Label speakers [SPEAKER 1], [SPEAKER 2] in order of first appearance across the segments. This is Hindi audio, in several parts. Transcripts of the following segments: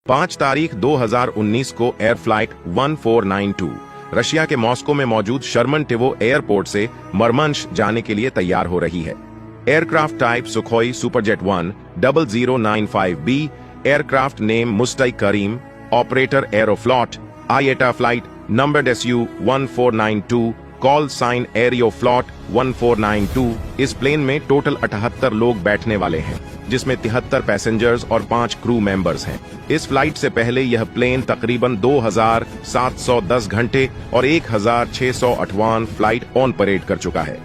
[SPEAKER 1] 5 तारीख 2019 को एयर फ्लाइट 1492 रशिया के मॉस्को में मौजूद शर्मन टिवो एयरपोर्ट से मरमंश जाने के लिए तैयार हो रही है। Aircraft type Sukhoi Superjet 10095B, aircraft name Mustai Karim, operator Aeroflot, IATA flight number SU 1492, call sign Aeroflot 1492। इस प्लेन में टोटल 78 लोग बैठने वाले हैं, जिसमें 73 पैसेंजर्स और 5 क्रू मेंबर्स हैं। इस फ्लाइट से पहले यह प्लेन तकरीबन 2710 घंटे और 1608वां फ्लाइट ऑन परेड कर चुका है।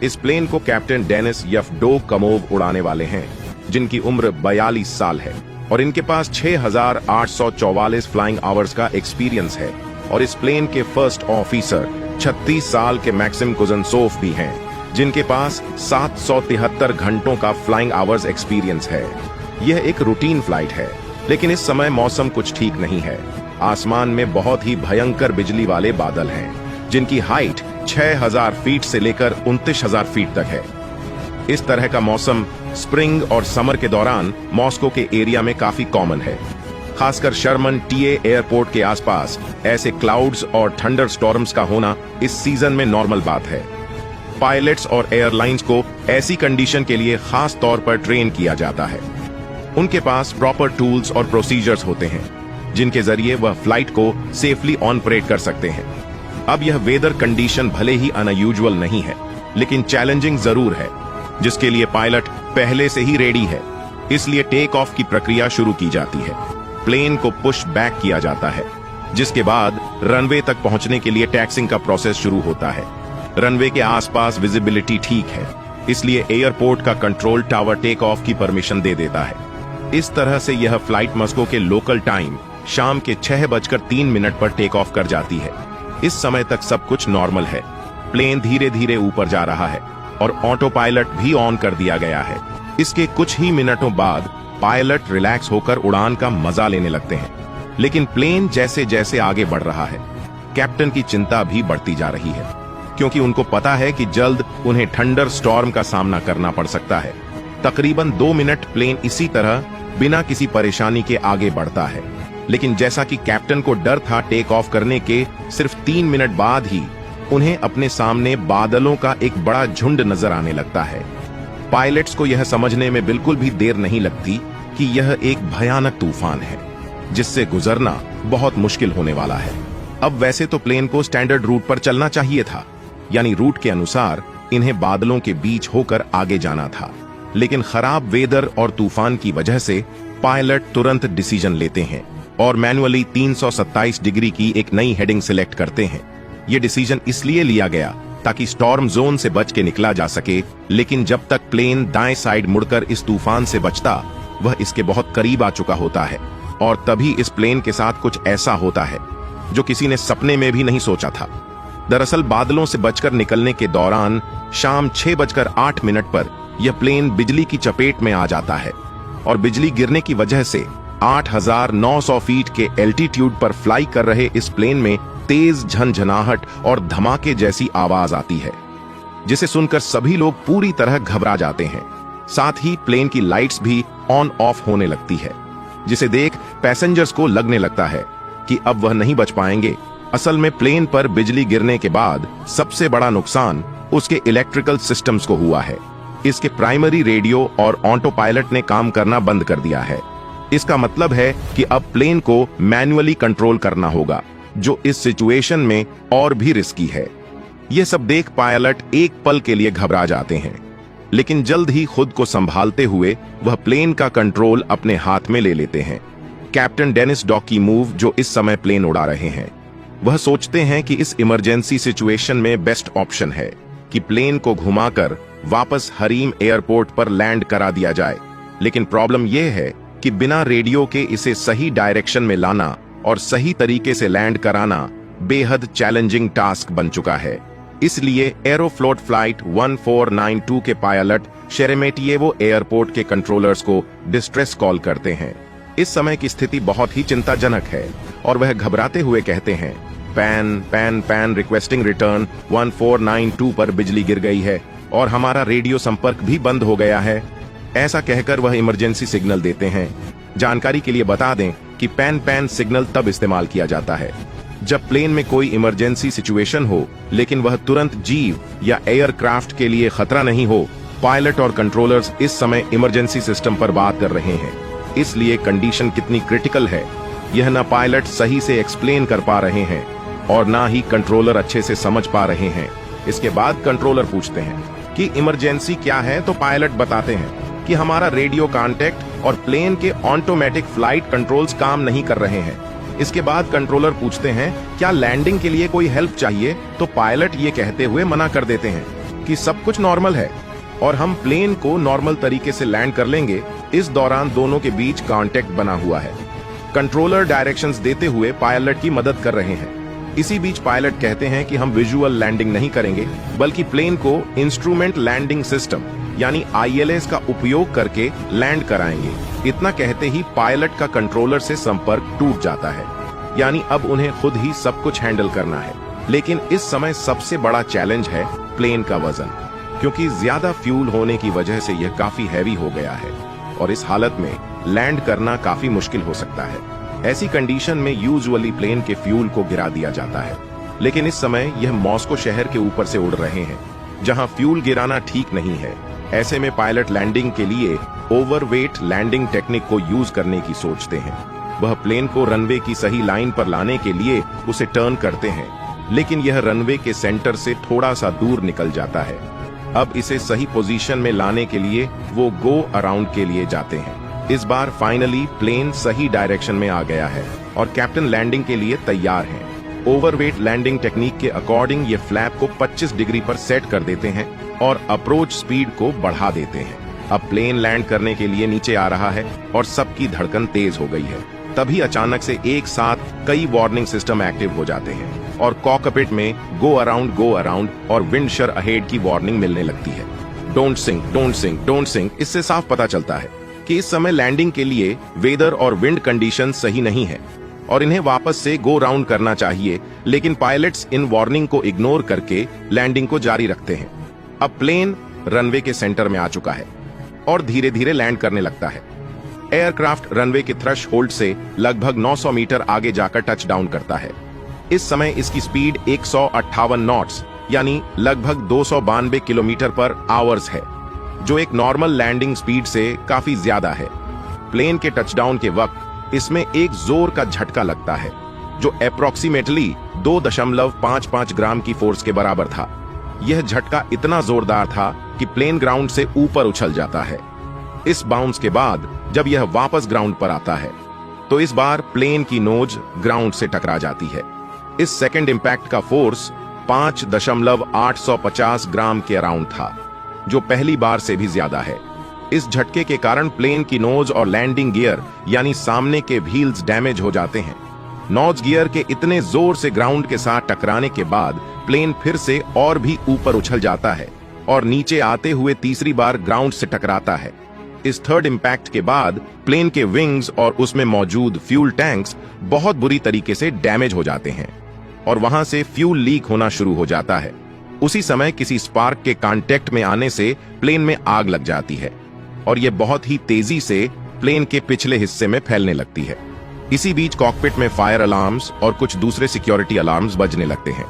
[SPEAKER 1] इस प्लेन को कैप्टन डेनिस येवडोकमोव उड़ाने वाले हैं, जिनकी उम्र 42 साल है और इनके पास 6844 फ्लाइंग आवर्स का एक्सपीरियंस है। और इस प्लेन के फर्स्ट ऑफिसर 36 साल के मैक्सिम कुजनसोफ भी हैं, जिनके पास 773 घंटों का फ्लाइंग आवर्स एक्सपीरियंस है। यह एक रूटीन फ्लाइट है, लेकिन इस समय मौसम कुछ ठीक नहीं है। आसमान में बहुत ही भयंकर बिजली वाले बादल हैं, जिनकी हाइट 6000 फीट से लेकर 29000 फीट तक है। इस तरह का मौसम स्प्रिंग और समर के दौरान मॉस्को के एरिया में काफी कॉमन है। खासकर शर्मन टीए एयरपोर्ट के आसपास ऐसे क्लाउड्स और थंडर स्टॉर्म्स का होना इस सीजन में नॉर्मल बात है। पायलट्स और एयरलाइंस को ऐसी कंडीशन के लिए खास तौर पर ट्रेन किया जाता है। उनके पास प्रॉपर टूल्स और प्रोसीजर्स होते हैं, जिनके जरिए वह फ्लाइट को सेफली ऑन परेड कर सकते हैं। अब यह वेदर कंडीशन भले ही अनयूजुअल नहीं है, लेकिन चैलेंजिंग जरूर है, जिसके लिए पायलट पहले से ही रेडी है। इसलिए टेक ऑफ की प्रक्रिया शुरू की जाती है। प्लेन को पुश बैक किया जाता है, जिसके बाद रनवे तक पहुंचने के लिए टैक्सिंग का प्रोसेस शुरू होता है। रनवे के आसपास विजिबिलिटी ठीक है, इसलिए एयरपोर्ट का कंट्रोल टावर टेक ऑफ की परमिशन दे देता है। इस तरह से यह फ्लाइट मॉस्को के लोकल टाइम शाम के 6:03 पर टेक ऑफ कर जाती है। इस समय तक सब कुछ नॉर्मल है। प्लेन धीरे धीरे ऊपर जा रहा है और ऑटो पायलट भी ऑन कर दिया गया है। इसके कुछ ही मिनटों बाद पायलट रिलैक्स होकर उड़ान का मजा लेने लगते हैं। लेकिन प्लेन जैसे जैसे आगे बढ़ रहा है, कैप्टन की चिंता भी बढ़ती जा रही है, क्योंकि उनको पता है कि जल्द उन्हें थंडर स्टॉर्म का सामना करना पड़ सकता है। तकरीबन 2 मिनट प्लेन इसी तरह बिना किसी परेशानी के आगे बढ़ता है, लेकिन जैसा कि कैप्टन को डर था, टेक ऑफ करने के सिर्फ 3 मिनट बाद ही उन्हें अपने सामने बादलों का एक बड़ा झुंड नजर आने लगता है। पायलट्स को यह समझने में बिल्कुल भी देर नहीं लगती कि यह एक भयानक तूफान है, जिससे गुजरना बहुत मुश्किल होने वाला है। अब वैसे तो प्लेन को स्टैंडर्ड रूट पर चलना चाहिए था, यानी रूट के अनुसार इन्हें बादलों के बीच होकर आगे जाना था, लेकिन खराब वेदर और तूफान की वजह से पायलट तुरंत डिसीजन लेते हैं और मैन्युअली 327 डिग्री की एक नई हेडिंग सिलेक्ट करते हैं। यह डिसीजन इसलिए लिया गया ताकि स्टॉर्म जोन से बच के निकला जा सके, लेकिन जब तक प्लेन दाएं साइड मुड़कर इस तूफान से बचता, वह इसके बहुत करीब आ चुका होता है। और तभी इस प्लेन के साथ कुछ ऐसा होता है जो किसी ने सपने में भी नहीं सोचा था। दरअसल बादलों से बचकर निकलने के दौरान शाम 6:08 पर यह प्लेन बिजली की चपेट में आ जाता है और बिजली गिरने की वजह से 8900 फीट के एल्टीट्यूड पर फ्लाई कर रहे इस प्लेन में तेज झनझनाहट और धमाके जैसी आवाज आती है, जिसे सुनकर सभी लोग पूरी तरह घबरा जाते हैं। साथ ही प्लेन की लाइट्स भी ऑन ऑफ होने लगती है, जिसे देख पैसेंजर्स को लगने लगता है कि अब वह नहीं बच पाएंगे। असल में प्लेन पर बिजली गिरने के बाद सबसे बड़ा नुकसान उसके इलेक्ट्रिकल सिस्टम्स को हुआ है। इसके प्राइमरी रेडियो और ऑटो पायलट ने काम करना बंद कर दिया है। इसका मतलब है कि अब प्लेन को मैन्युअली कंट्रोल करना होगा, जो इस सिचुएशन में और भी रिस्की है। यह सब देख पायलट एक पल के लिए घबरा जाते हैं, लेकिन जल्द ही खुद को संभालते हुए वह प्लेन का कंट्रोल अपने हाथ में ले लेते हैं। कैप्टन डेनिस येवडोकमोव, जो इस समय प्लेन उड़ा रहे हैं, वह सोचते हैं कि इस इमरजेंसी सिचुएशन में बेस्ट ऑप्शन है कि प्लेन को घुमाकर वापस हरीम एयरपोर्ट पर लैंड करा दिया जाए। लेकिन प्रॉब्लम यह है कि बिना रेडियो के इसे सही डायरेक्शन में लाना और सही तरीके से लैंड कराना बेहद चैलेंजिंग टास्क बन चुका है। इसलिए एरोफ्लोट फ्लाइट 1492 के पायलट शेरेमेटिएवो एयरपोर्ट के कंट्रोलर्स को डिस्ट्रेस कॉल करते हैं। इस समय की स्थिति बहुत ही चिंताजनक है और वह घबराते हुए कहते हैं, pan pan pan requesting return 1492 पर बिजली गिर गई है और हमारा रेडियो संपर्क भी बंद हो गया है। ऐसा कहकर वह इमरजेंसी सिग्नल देते हैं। जानकारी के लिए बता दें कि पैन पैन सिग्नल तब इस्तेमाल किया जाता है जब प्लेन में कोई इमरजेंसी सिचुएशन हो, लेकिन वह तुरंत जीव या एयरक्राफ्ट के लिए खतरा नहीं हो। पायलट और कंट्रोलर्स इस समय इमरजेंसी सिस्टम पर बात कर रहे हैं, इसलिए कंडीशन कितनी क्रिटिकल है यह ना पायलट सही से एक्सप्लेन कर पा रहे हैं और ना ही कंट्रोलर अच्छे से समझ पा रहे हैं। इसके बाद कंट्रोलर पूछते हैं कि इमरजेंसी क्या है, तो पायलट बताते हैं कि हमारा रेडियो कांटेक्ट और प्लेन के ऑटोमेटिक फ्लाइट कंट्रोल्स काम नहीं कर रहे हैं। इसके बाद कंट्रोलर पूछते हैं क्या लैंडिंग के लिए कोई हेल्प चाहिए, तो पायलट ये कहते हुए मना कर देते हैं कि सब कुछ नॉर्मल है और हम प्लेन को नॉर्मल तरीके से लैंड कर लेंगे। इस दौरान दोनों के बीच कांटेक्ट बना हुआ है। कंट्रोलर डायरेक्शंस देते हुए पायलट की मदद कर रहे हैं। इसी बीच पायलट कहते हैं कि हम विजुअल लैंडिंग नहीं करेंगे, बल्कि प्लेन को इंस्ट्रूमेंट लैंडिंग सिस्टम यानी ILS का उपयोग करके लैंड कराएंगे। इतना कहते ही पायलट का कंट्रोलर से संपर्क टूट जाता है, यानी अब उन्हें खुद ही सब कुछ हैंडल करना है। लेकिन इस समय सबसे बड़ा चैलेंज है प्लेन का वजन, क्योंकि ज्यादा फ्यूल होने की वजह से यह काफी हैवी हो गया है और इस हालत में लैंड करना काफी मुश्किल हो सकता है। ऐसी कंडीशन में यूजुअली प्लेन के फ्यूल को गिरा दिया जाता है, लेकिन इस समय यह मॉस्को शहर के ऊपर से उड़ रहे हैं, जहां फ्यूल गिराना ठीक नहीं है। ऐसे में पायलट लैंडिंग के लिए ओवरवेट लैंडिंग टेक्निक को यूज करने की सोचते हैं। वह प्लेन को रनवे की सही लाइन पर लाने के लिए उसे टर्न करते हैं, लेकिन यह रनवे के सेंटर से थोड़ा सा दूर निकल जाता है। अब इसे सही पोजीशन में लाने के लिए वो गो अराउंड के लिए जाते हैं। इस बार फाइनली प्लेन सही डायरेक्शन में आ गया है और कैप्टन लैंडिंग के लिए तैयार हैं। ओवरवेट लैंडिंग टेक्निक के अकॉर्डिंग ये फ्लैप को 25 डिग्री पर सेट कर देते हैं और अप्रोच स्पीड को बढ़ा देते हैं। अब प्लेन लैंड करने के लिए नीचे आ रहा है और सबकी धड़कन तेज हो गई है। तभी अचानक से एक साथ कई वार्निंग सिस्टम एक्टिव हो जाते हैं और कॉकपिट में गो अराउंड और विंड शर अहेड की वार्निंग मिलने लगती है। Don't sink, don't sink, don't sink. इससे साफ पता चलता है कि इस समय लैंडिंग के लिए वेदर और विंड कंडीशन सही नहीं है और इन्हें वापस से गो राउंड करना चाहिए, लेकिन पायलट्स इन वार्निंग को इग्नोर करके लैंडिंग को जारी रखते हैं। अब प्लेन रनवे के सेंटर में आ चुका है और धीरे धीरे लैंड करने लगता है। एयरक्राफ्ट रनवे के थ्रेश होल्ड से लगभग 900 मीटर आगे जाकर टच डाउन करता है। इस समय इसकी स्पीड 158 नॉट्स यानी लगभग 292 किलोमीटर पर आवर्स है, जो एक नॉर्मल लैंडिंग स्पीड से काफी ज्यादा है। प्लेन के टचडाउन के वक्त इसमें एक जोर का झटका लगता है, जो अप्रोक्सीमेटली 2.55 ग्राम की फोर्स के बराबर था। यह झटका इतना जोरदार था कि प्लेन ग्राउंड से ऊपर उछल जाता है। इस बाउंस के बाद जब यह वापस ग्राउंड पर आता है, तो इस बार प्लेन की नोज ग्राउंड से टकरा जाती है। इस सेकंड इंपैक्ट का फोर्स 5.850 ग्राम के अराउंड था, जो पहली बार से भी ज्यादा है। इस झटके के कारण प्लेन की नोज और लैंडिंग गियर यानी सामने के व्हील्स डैमेज हो जाते हैं। नोज गियर के इतने जोर से ग्राउंड के साथ टकराने के बाद प्लेन फिर से और भी ऊपर उछल जाता है और नीचे आते हुए तीसरी बार ग्राउंड से टकराता है। इस थर्ड इंपैक्ट के बाद प्लेन के विंग्स और उसमें मौजूद फ्यूल टैंक्स बहुत बुरी तरीके से डैमेज हो जाते हैं और वहां से फ्यूल लीक होना शुरू हो जाता है। उसी समय किसी स्पार्क के कांटेक्ट में आने से प्लेन में आग लग जाती है और यह बहुत ही तेजी से प्लेन के पिछले हिस्से में फैलने लगती है। इसी बीच कॉकपिट में फायर अलार्म्स और कुछ दूसरे सिक्योरिटी अलार्म्स बजने लगते हैं।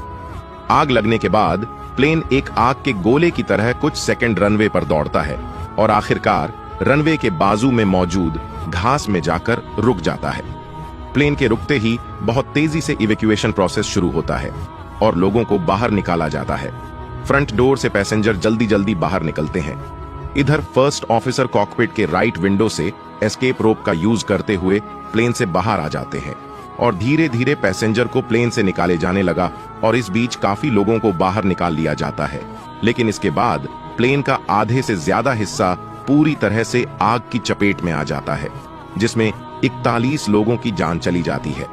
[SPEAKER 1] आग लगने के बाद प्लेन एक आग के गोले की तरह कुछ सेकंड रनवे पर दौड़ता है और आखिरकार रनवे के बाजू में मौजूद घास में जाकर रुक जाता है। प्लेन के रुकते ही बहुत तेजी से इवैक्यूएशन प्रोसेस शुरू होता है और लोगों को बाहर निकाला जाता है। फ्रंट डोर से पैसेंजर जल्दी जल्दी बाहर निकलते हैं। इधर फर्स्ट ऑफिसर कॉकपिट के राइट विंडो से एस्केप रोप का यूज करते हुए प्लेन से बाहर आ जाते हैं और धीरे धीरे पैसेंजर को प्लेन से निकाले जाने लगा और इस बीच काफी लोगों को बाहर निकाल लिया जाता है। लेकिन इसके बाद प्लेन का आधे से ज्यादा हिस्सा पूरी तरह से आग की चपेट में आ जाता है, जिसमें 41 लोगों की जान चली जाती है।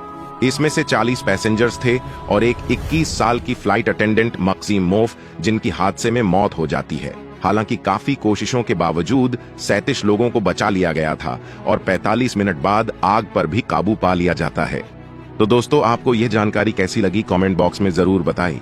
[SPEAKER 1] इसमें से 40 पैसेंजर्स थे और एक 21 साल की फ्लाइट अटेंडेंट मक्सिम मोफ, जिनकी हादसे में मौत हो जाती है। हालांकि काफी कोशिशों के बावजूद 37 लोगों को बचा लिया गया था और 45 मिनट बाद आग पर भी काबू पा लिया जाता है। तो दोस्तों, आपको यह जानकारी कैसी लगी कमेंट बॉक्स में जरूर बताएं।